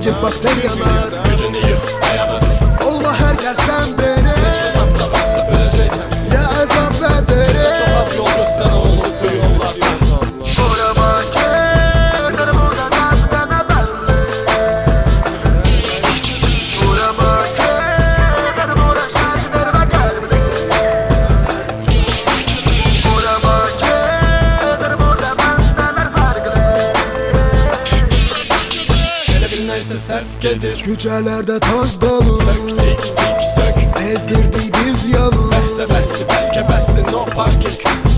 Keçib bakteriyalar Gücünü yığ, ayağda dur. Olma hər kəsdən beri Seçil tapda öləcəksən. Ya əzab və deri Çok az yol üstən olub bu yollarda. Orama gelir buradan dana belli Orama gelir bura şarjdır ve kalbli Orama gelir burada benden farklı Elə bil nəysə səhv gedir. Küçelerde toz dolu Sök, tik, tik, sök. Ezdirdik biz yolu Bəhsə bəsdir, bəlkə bəsdir, no parking.